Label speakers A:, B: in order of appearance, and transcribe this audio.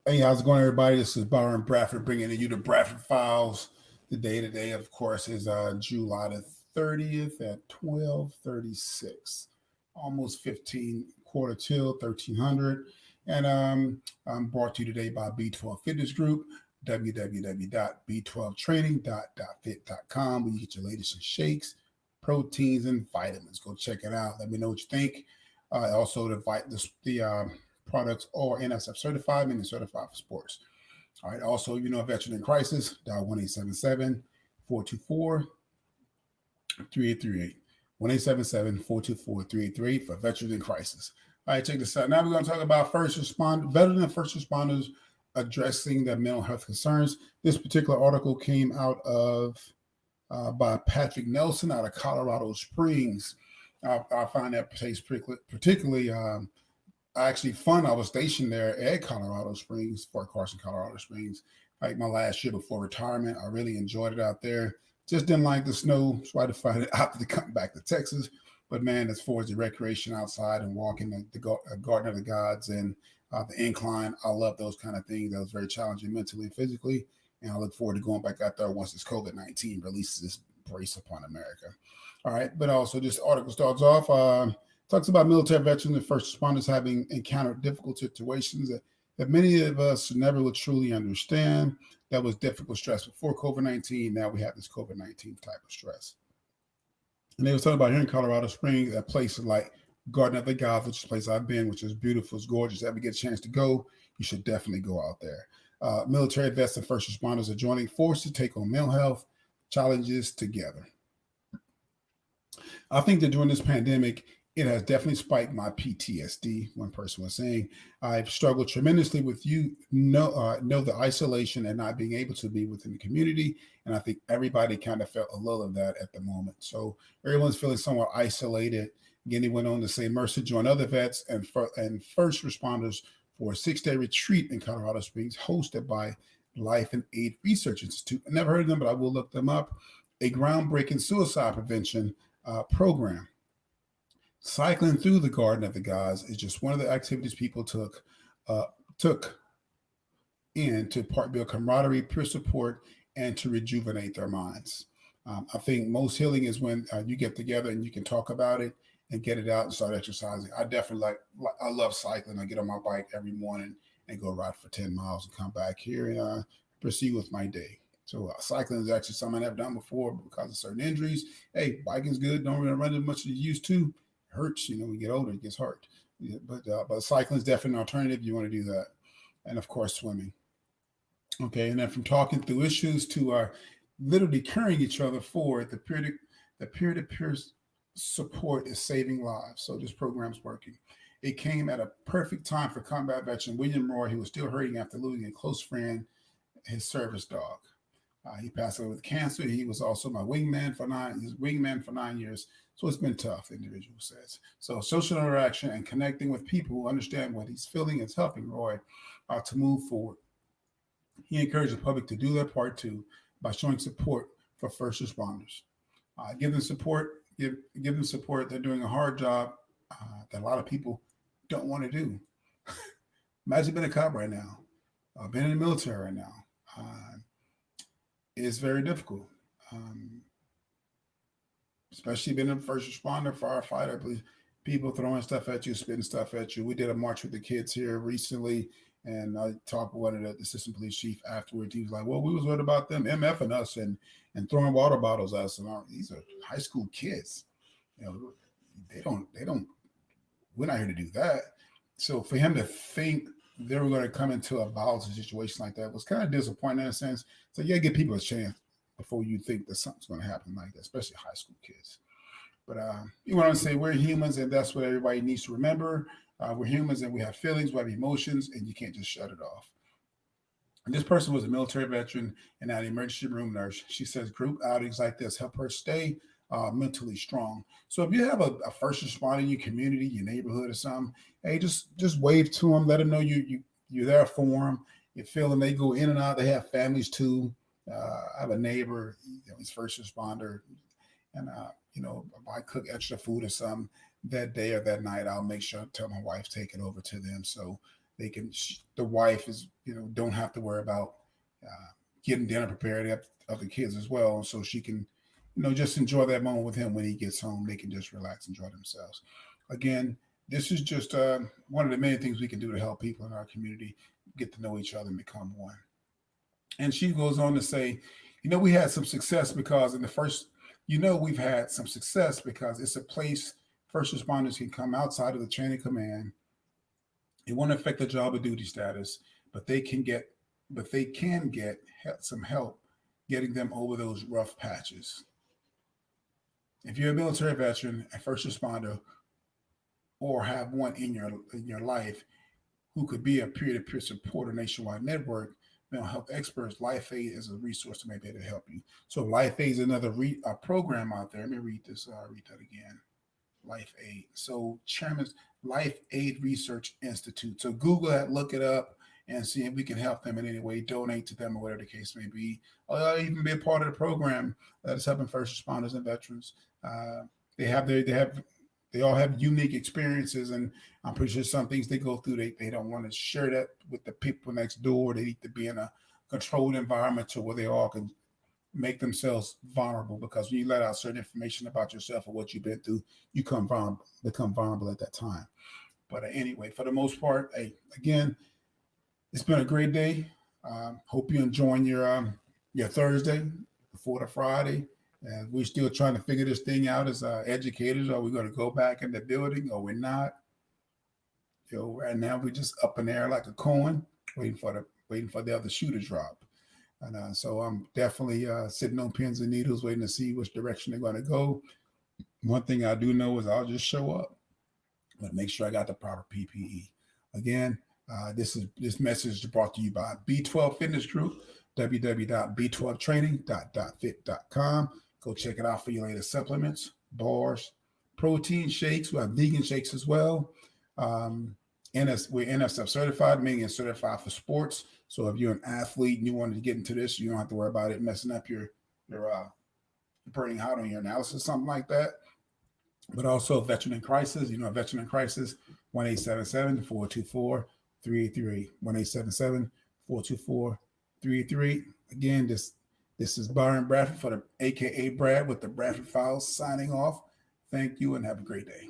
A: Hey, how's it going, everybody? This is Byron Bradford bringing you the Bradford Files. The day today, of course, is July the 30th at 12:36, almost 15, quarter till 1300. And I'm brought to you today by B12 Fitness Group, www.b12training.fit.com, where you get your latest in shakes, proteins, and vitamins. Go check it out. Let me know what you think. Also, the products are NSF certified, meaning certified for sports. All right. Also, you know, a veteran in crisis, dial 1-877-424-3838. 1-877-424-3838 for veterans in crisis. All right, check this out. Now we're going to talk about veteran and first responders addressing their mental health concerns. This particular article came out of by Patrick Nelson out of Colorado Springs. I find that place particularly actually fun. I was stationed there at Colorado Springs, Fort Carson, Colorado Springs, like my last year before retirement. I really enjoyed it out there. Just didn't like the snow, so I had to find it out to come back to Texas. But man, as far as the recreation outside and walking the Garden of the Gods and the incline, I love those kind of things. That was very challenging mentally and physically. And I look forward to going back out there once this COVID-19 releases this brace upon America. All right, but also this article starts off. Talks about military veterans and first responders having encountered difficult situations that many of us never will truly understand. That was difficult stress before COVID-19. Now we have this COVID-19 type of stress. And they was talking about here in Colorado Springs, a place like Garden of the Gods, which is a place I've been, which is beautiful, it's gorgeous. If you ever get a chance to go, you should definitely go out there. Military vets and first responders are joining forces to take on mental health challenges together. I think that during this pandemic, it has definitely spiked my PTSD. One person was saying, "I've struggled tremendously with know the isolation and not being able to be within the community." And I think everybody kind of felt a little of that at the moment. So everyone's feeling somewhat isolated. Again, he went on to say Mercer joined other vets and first responders for a 6-day retreat in Colorado Springs, hosted by Life and Aid Research Institute. I never heard of them, but I will look them up. A groundbreaking suicide prevention program. Cycling through the Garden of the Gods is just one of the activities people uh, took in to part build camaraderie, peer support, and to rejuvenate their minds. I think most healing is when you get together and you can talk about it and get it out and start exercising. I definitely I love cycling. I get on my bike every morning and go ride for 10 miles and come back here and proceed with my day. So cycling is actually something I've never done before because of certain injuries. Hey, biking's good. Don't really run as much as you used to. It hurts, you know, when you get older, it gets hard. Yeah, but cycling is definitely an alternative. You want to do that, and of course swimming. Okay, and then from talking through issues to literally carrying each other forward, the peer-to-peer support is saving lives. So this program's working. It came at a perfect time for combat veteran William Roy, who was still hurting after losing a close friend, his service dog. He passed away with cancer. He was also my wingman for 9 years. So it's been tough, the individual says. So social interaction and connecting with people who understand what he's feeling is helping Roy to move forward. He encouraged the public to do their part too by showing support for first responders. Give them support. Give them support. They're doing a hard job that a lot of people don't want to do. Imagine being a cop right now, being in the military right now. It's very difficult, um, especially being a first responder, firefighter. People throwing stuff at you, spitting stuff at you. We did a march with the kids here recently, and I talked with one of the assistant police chief afterwards. He was like, "Well, we was worried about them MFing us and throwing water bottles at us, and these are high school kids. You know, they don't. We're not here to do that." So for him to think they were going to come into a volatile situation like that was kind of disappointing in a sense. So you got to give people a chance before you think that something's going to happen like that, especially high school kids. But you want to say we're humans, and that's what everybody needs to remember. We're humans, and we have feelings, we have emotions, and you can't just shut it off. And this person was a military veteran and an emergency room nurse. She says group outings like this help her stay mentally strong. So if you have a first responder in your community, your neighborhood, or something, hey, just wave to them. Let them know you're there for them. You feel them. They go in and out. They have families too. I have a neighbor. He's first responder, and if I cook extra food or something that day or that night, I'll make sure to tell my wife take it over to them. So The wife is, don't have to worry about getting dinner prepared of the kids as well. So she can, just enjoy that moment with him when he gets home. They can just relax, enjoy themselves. Again, this is just one of the many things we can do to help people in our community get to know each other and become one. And she goes on to say, we had some success because in the first, we've had some success because it's a place first responders can come outside of the chain of command. It won't affect the job or duty status, but they can get some help getting them over those rough patches. If you're a military veteran, a first responder, or have one in your life who could be a peer-to-peer support or nationwide network, mental health experts, Life Aid is a resource to maybe to help you. So Life Aid is another program out there. Let me read this. Read that again. Life Aid. So Chairman's Life Aid Research Institute. So Google that, look it up, and see if we can help them in any way, donate to them or whatever the case may be, or even be a part of the program that is helping first responders and veterans. They all have unique experiences, and I'm pretty sure some things they go through, they don't want to share that with the people next door. They need to be in a controlled environment to where they all can make themselves vulnerable, because when you let out certain information about yourself or what you've been through, you become vulnerable at that time. But anyway, for the most part, hey, again, it's been a great day. Hope you're enjoying your Thursday before the Friday. And we're still trying to figure this thing out as educators. Are we going to go back in the building or we're not? Right now we're just up in the air like a coin, waiting for the other shoe to drop. And so I'm definitely sitting on pins and needles, waiting to see which direction they're going to go. One thing I do know is I'll just show up, but make sure I got the proper PPE. Again, this message is brought to you by B12 Fitness Group, www.b12training.fit.com. Go check it out for your latest supplements, bars, protein shakes. We have vegan shakes as well. We're NSF certified, meaning certified for sports. So if you're an athlete and you wanted to get into this, you don't have to worry about it messing up your burning out on your analysis, something like that. But also veteran in crisis, a veteran in crisis, 1-877-424-3838, 1-877-424-3838. Again, this is Byron Bradford for the AKA Brad with the Bradford Files signing off. Thank you and have a great day.